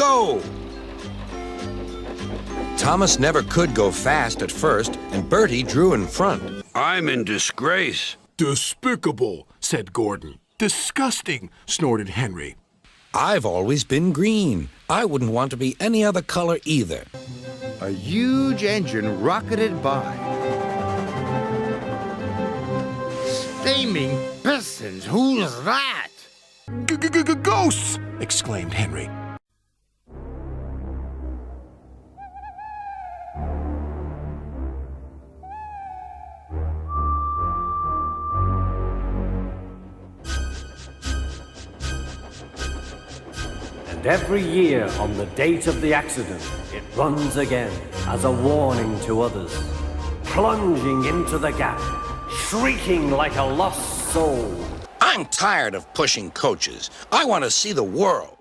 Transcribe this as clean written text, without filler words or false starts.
go! Thomas never could go fast at first, and Bertie drew in front. I'm in disgrace. Despicable, said Gordon. Disgusting, snorted Henry. I've always been green. I wouldn't want to be any other color either. A huge engine rocketed by. Steaming pistons, who's that? Ghosts! Exclaimed Henry. And every year on the date of the accident, it runs again as a warning to others, plunging into the gap, shrieking like a lost soul. I'm tired of pushing coaches. I want to see the world.